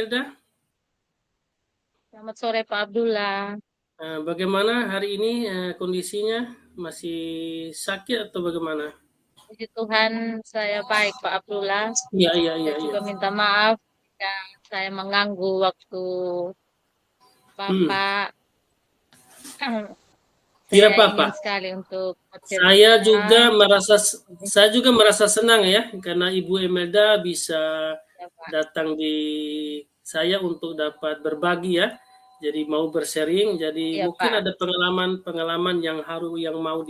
Imelda. Selamat sore Pak Abdullah. Bagaimana hari ini kondisinya? Masih sakit atau bagaimana? Puji Tuhan saya baik Pak Abdullah. Iya, iya, Saya iya, iya. juga minta maaf jika saya mengganggu waktu Hmm, Bapak. tidak Saya apa-apa. ingin sekali untuk Saya bercerita. juga merasa saya juga merasa senang ya karena Ibu Imelda bisa Ya Pak. datang di saya untuk dapat berbagi ya. Jadi mau bersharing, jadi Iya mungkin Pak. ada pengalaman-pengalaman yang mau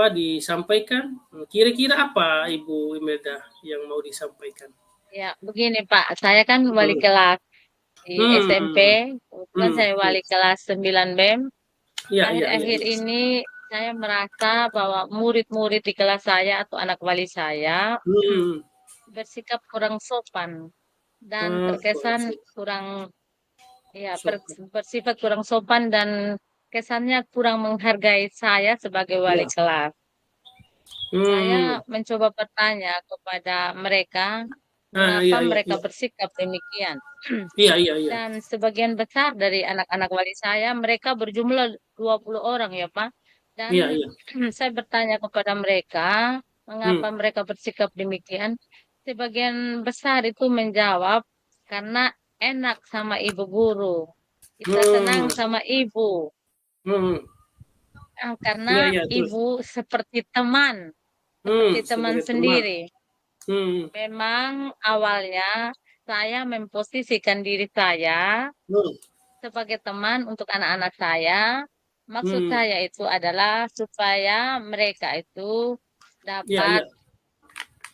disampaikan. Kira-kira apa Ibu Imelda yang mau disampaikan? Ya begini Pak, saya kan wali Hmm. kelas di SMP. Hmm. Kebetulan Hmm. saya wali kelas 9 BEM. Iya, iya, iya, Akhir-akhir iya. ini saya merasa bahwa murid-murid di kelas saya atau anak wali saya Hmm. bersikap kurang sopan dan Kurang terkesan kurang ya sopan. bersifat kurang sopan dan kesannya kurang menghargai saya sebagai wali Ya. kelas. Saya Hmm. mencoba bertanya kepada mereka Iya, mengapa iya, mereka iya. bersikap demikian. Iya, iya, iya. Dan sebagian besar dari anak-anak wali saya mereka berjumlah 20 orang ya Pak. Dan Iya, iya. saya bertanya kepada mereka Hmm. mengapa mereka bersikap demikian. Sebagian besar itu menjawab karena enak sama ibu guru. Kita senang Hmm. sama ibu. Hmm. Karena Iya, iya, terus. ibu seperti teman Sebagai teman. sendiri. Hmm. Memang awalnya saya memposisikan diri saya Hmm. sebagai teman untuk anak-anak saya. Maksud Hmm. saya itu adalah supaya mereka itu Iya, iya. dapat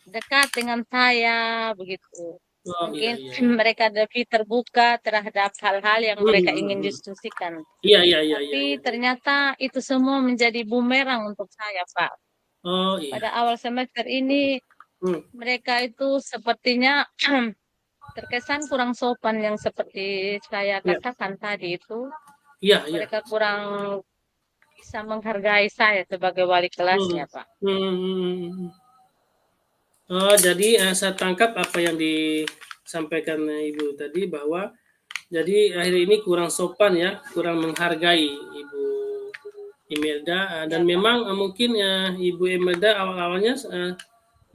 dekat dengan saya begitu. Oh, iya, Mungkin iya, iya. mereka lebih terbuka terhadap hal-hal yang Hmm. mereka Hmm. ingin Hmm. diskusikan. Iya, iya, iya, iya, Tapi iya, iya. ternyata itu semua menjadi bumerang untuk saya, Pak. Oh, iya. Pada awal semester ini Hmm. mereka itu sepertinya terkesan kurang sopan yang seperti saya Iya. katakan tadi itu. Iya, iya. Mereka kurang bisa menghargai saya sebagai wali Hmm. kelasnya, Pak. Hmm. Hmm. Oh, jadi saya tangkap apa yang disampaikan Ibu tadi bahwa jadi akhir ini kurang sopan ya, kurang menghargai Ibu Imelda dan Ya, Pak. memang mungkin Ibu Imelda awal-awalnya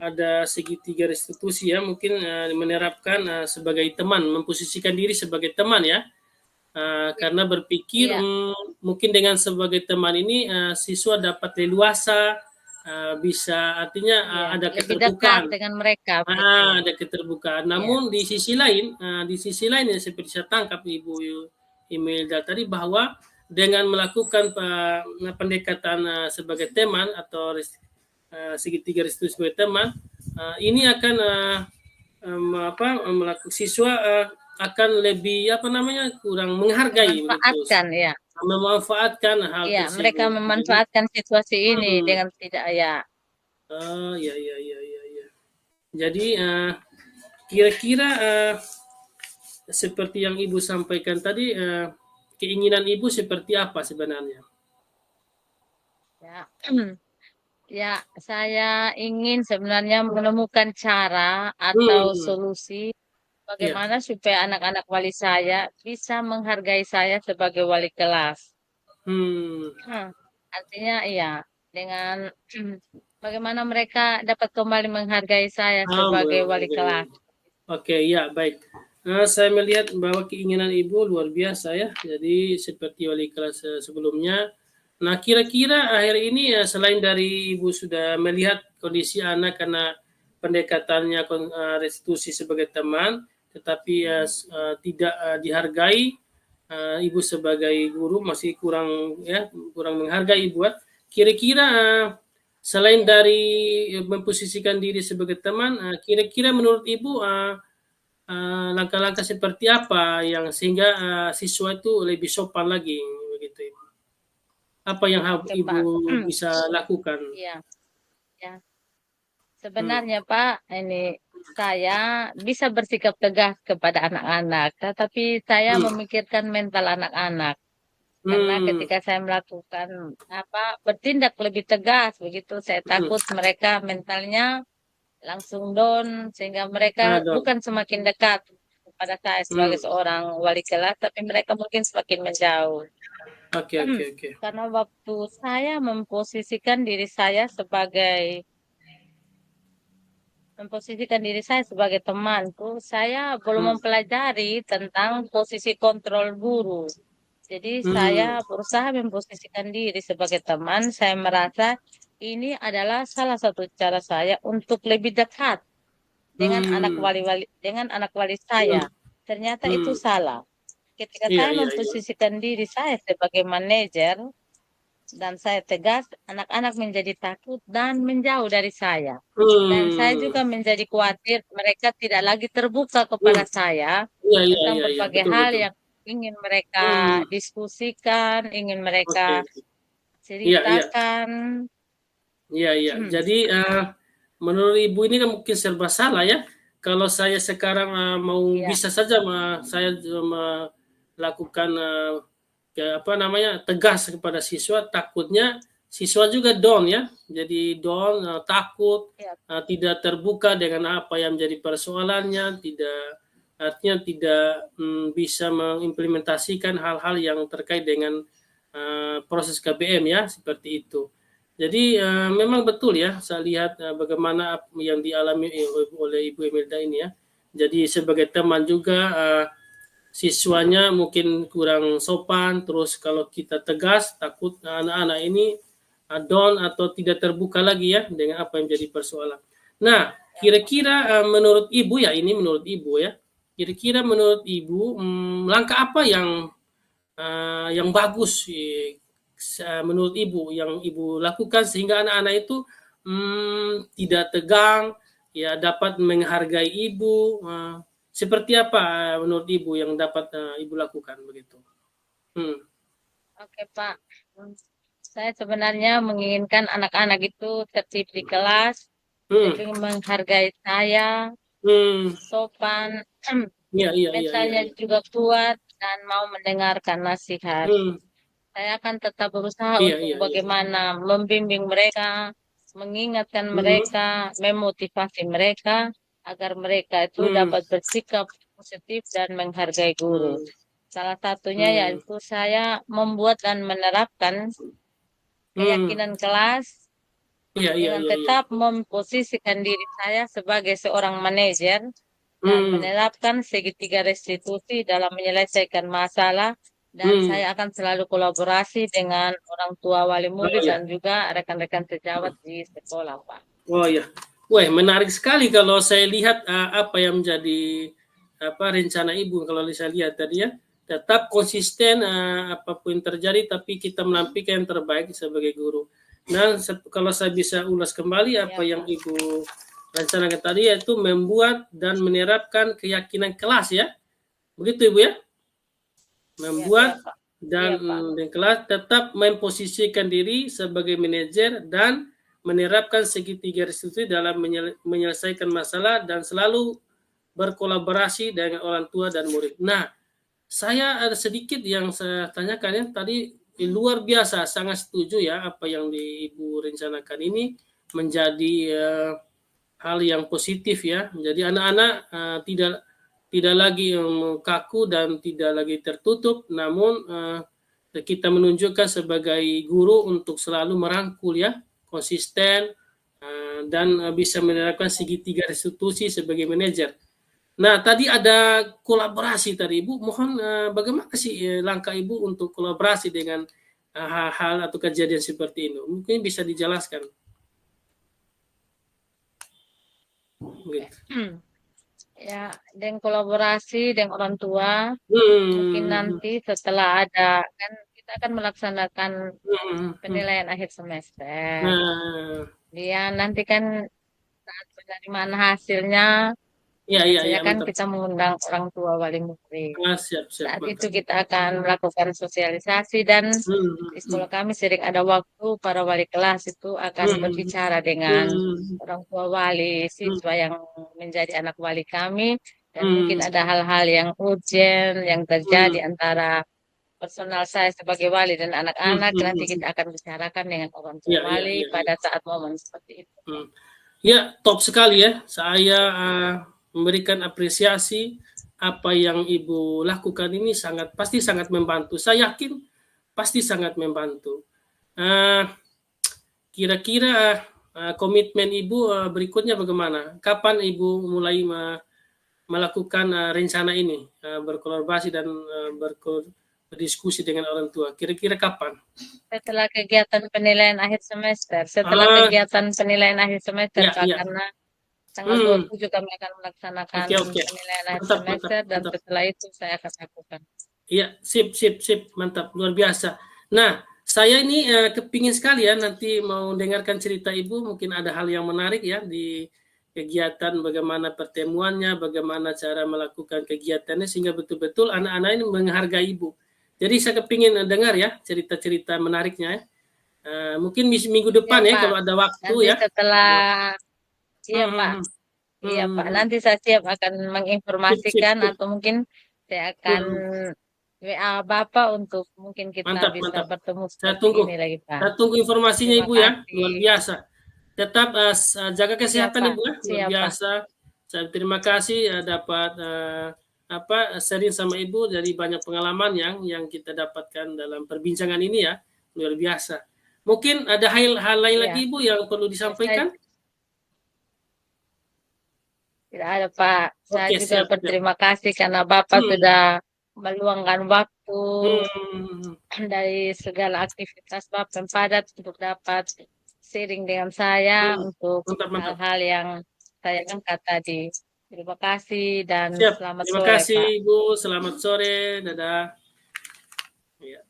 ada segitiga restitusi ya, mungkin menerapkan sebagai teman, memposisikan diri sebagai teman ya, karena berpikir Iya, mungkin dengan sebagai teman ini siswa dapat leluasa, bisa artinya iya. ada Lebih dekat keterbukaan. dengan mereka begitu. Ada keterbukaan. Iya, Namun di sisi lain yang seperti saya tangkap Ibu Imelda tadi bahwa dengan melakukan pendekatan sebagai teman atau segitiga restitusi sebagai teman, ini akan melakukan siswa akan lebih kurang menghargai begitu, memanfaatkan ya. memanfaatkan hal Iya, mereka tersebut. Jadi, memanfaatkan situasi ini hmm, dengan tidak ya. ya, ya, ya, ya, ya. Jadi kira-kira seperti yang Ibu sampaikan tadi, keinginan Ibu seperti apa sebenarnya? Ya. Ya, saya ingin sebenarnya menemukan cara atau Hmm, solusi ya, bagaimana supaya anak-anak wali saya bisa menghargai saya sebagai wali kelas. hmm, Artinya iya, dengan bagaimana mereka dapat kembali menghargai saya sebagai wali kelas. oke, ya, baik. Saya melihat bahwa keinginan Ibu luar biasa ya. Jadi seperti wali kelas sebelumnya. Nah, kira-kira akhir ini ya selain dari Ibu sudah melihat kondisi anak karena pendekatannya restitusi sebagai teman, tetapi tidak dihargai, Ibu sebagai guru masih kurang menghargai Ibu. Kira-kira selain Ya, dari memposisikan diri sebagai teman, kira-kira menurut Ibu langkah-langkah seperti apa yang sehingga siswa itu lebih sopan lagi begitu Ibu? Apa yang oke Ibu Pak. bisa lakukan? Iya, ya. Hmm. Sebenarnya Pak, ini saya bisa bersikap tegas kepada anak-anak, tetapi saya Hmm. memikirkan mental anak-anak. Karena Hmm. ketika saya melakukan bertindak lebih tegas begitu, saya Hmm. takut mereka mentalnya langsung down sehingga mereka Dong. bukan semakin dekat kepada saya sebagai seorang wali kelas, tapi mereka mungkin semakin menjauh. Oke, oke, oke. Karena waktu saya memposisikan diri saya sebagai temanku, saya belum mempelajari tentang posisi kontrol guru. Jadi saya berusaha memposisikan diri sebagai teman. Saya merasa ini adalah salah satu cara saya untuk lebih dekat dengan anak wali saya. Ternyata itu salah. Ketika Iya, saya iya, iya. memposisikan diri saya sebagai manajer dan saya tegas, anak-anak menjadi takut dan menjauh dari saya. Dan saya juga menjadi khawatir mereka tidak lagi terbuka kepada saya Iya, iya, tentang iya, iya. berbagai Betul, hal betul. yang ingin mereka diskusikan, ingin Oke. mereka Iya, iya. ceritakan. Iya, iya. Jadi menurut Ibu ini kan mungkin serba salah ya. Kalau saya sekarang mau Ya, bisa saja saya melakukan apa namanya tegas kepada siswa, takutnya siswa juga down ya. Jadi down, takut, ya, tidak terbuka dengan apa yang menjadi persoalannya, artinya tidak bisa mengimplementasikan hal-hal yang terkait dengan proses KBM ya seperti itu. Jadi memang betul ya, saya lihat bagaimana yang dialami oleh Ibu Imelda ini ya. Jadi sebagai teman juga siswanya mungkin kurang sopan, terus kalau kita tegas takut anak-anak ini down atau tidak terbuka lagi ya dengan apa yang jadi persoalan. Nah, kira-kira menurut Ibu ya, ini menurut Ibu ya, kira-kira menurut Ibu langkah apa yang bagus menurut Ibu yang Ibu lakukan sehingga anak-anak itu tidak tegang, ya dapat menghargai Ibu. Seperti apa menurut Ibu yang dapat Ibu lakukan begitu? oke Pak. Saya sebenarnya menginginkan anak-anak itu tertib di kelas, Hmm. lebih menghargai saya, Hmm. sopan, Iya, iya, iya, iya, mentalnya iya. juga kuat, dan mau mendengarkan nasihat. Hmm. Saya akan tetap berusaha Iya, untuk iya, iya. bagaimana membimbing mereka, mengingatkan Hmm. mereka, memotivasi mereka, agar mereka itu Hmm. dapat bersikap positif dan menghargai guru. Hmm. Salah satunya Hmm. yaitu saya membuat dan menerapkan Hmm. keyakinan kelas Iya, iya, dengan iya, iya. tetap memposisikan diri saya sebagai seorang manajer dan Hmm. menerapkan segitiga restitusi dalam menyelesaikan masalah, dan Hmm. saya akan selalu kolaborasi dengan orang tua wali Oh murid ya. dan juga rekan-rekan sejawat di sekolah, Pak. Oh ya. Wah, menarik sekali kalau saya lihat apa yang menjadi apa rencana Ibu kalau saya lihat tadi ya. Tetap konsisten apapun yang terjadi tapi kita menampilkan yang terbaik sebagai guru. Nah, kalau saya bisa ulas kembali apa Ya, yang Pak. Ibu rencanakan tadi yaitu membuat dan menerapkan keyakinan kelas ya. Begitu Ibu ya? Ya, ya, Membuat Pak. dan Iya, Pak. kelas tetap memposisikan diri sebagai manajer dan menerapkan segitiga restitusi dalam menyelesaikan masalah dan selalu berkolaborasi dengan orang tua dan murid. Nah, saya ada sedikit yang saya tanyakan ya tadi luar biasa sangat setuju ya apa yang Ibu rencanakan ini menjadi hal yang positif ya. Jadi anak-anak tidak lagi kaku dan tidak lagi tertutup, namun kita menunjukkan sebagai guru untuk selalu merangkul ya, konsisten dan bisa menerapkan segitiga restitusi sebagai manajer. Nah, tadi ada kolaborasi tadi Ibu. Mohon bagaimana sih langkah Ibu untuk kolaborasi dengan hal-hal atau kejadian seperti ini? Mungkin bisa dijelaskan. Gitu. Ya, dengan kolaborasi dengan orang tua, mungkin Hmm. nanti setelah ada, kan kita akan melaksanakan Hmm. penilaian akhir semester. Nah, Dia nanti kan saat penerimaan hasilnya, iya, iya, iya, biasanya kan mantap. kita mengundang orang tua wali murid. Siap, siap, Saat itu mantap. kita akan melakukan sosialisasi, dan di Hmm. sekolah kami sering ada waktu para wali kelas itu akan Hmm. berbicara dengan Hmm. orang tua wali Hmm. siswa yang menjadi anak wali kami, dan mungkin Hmm. ada hal-hal yang urgent yang terjadi Hmm. antara personal saya sebagai wali dan Hmm. anak-anak. Hmm. Nanti Hmm. kita akan bicarakan dengan orang tua Iya, iya, wali iya, iya. pada saat momen seperti itu. Ya, top sekali ya. Saya memberikan apresiasi apa yang Ibu lakukan ini pasti sangat membantu. Saya yakin pasti sangat membantu. Kira-kira komitmen Ibu berikutnya bagaimana? Kapan Ibu mulai melakukan rencana ini, berkolaborasi dan berdiskusi dengan orang tua? Kira-kira kapan? Setelah kegiatan penilaian akhir semester, setelah Ah, kegiatan penilaian akhir semester, ya, Kak, ya. karena tanggal 27 kami akan melaksanakan Oke. penilaian akhir Mantap, semester dan mantap. setelah itu saya akan lakukan. Iya, sip, mantap, luar biasa. Nah, saya ini kepingin sekali ya nanti mau dengarkan cerita Ibu, mungkin ada hal yang menarik ya di kegiatan, bagaimana pertemuannya, bagaimana cara melakukan kegiatannya sehingga betul-betul anak-anak ini menghargai Ibu. Jadi saya kepingin dengar ya cerita-cerita menariknya ya. Mungkin minggu depan Ya, ya Pak. kalau ada waktu Nanti ya. setelah, iya, Hmm, Pak. hmm, Iya, hmm, Pak. hmm. Nanti saya siap akan Sip. menginformasikan atau mungkin saya akan Hmm. WA Bapak untuk mungkin kita Mantap. bisa bertemu Saya seperti tunggu. ini lagi, Pak. Saya tunggu informasinya Terima Ibu ya, luar kasih. biasa. Tetap jaga Siap, kesehatan Pak. Ibu ya, luar Siap, Pak. biasa. Saya terima kasih dapat sharing sama Ibu dari banyak pengalaman yang kita dapatkan dalam perbincangan ini ya, luar biasa. Mungkin ada hal lain Iya. lagi Ibu yang perlu Ya, saya disampaikan? tidak ada, Pak. Saya Oke, juga siap. berterima kasih karena Bapak Hmm. sudah meluangkan waktu Hmm. dari segala aktivitas Bapak yang padat untuk dapat sharing dengan saya untuk Mantap. hal-hal yang saya angkat tadi. Terima kasih dan Siap. selamat Terima sore, kasih Pak. Ibu. Selamat sore. Dadah. Ya.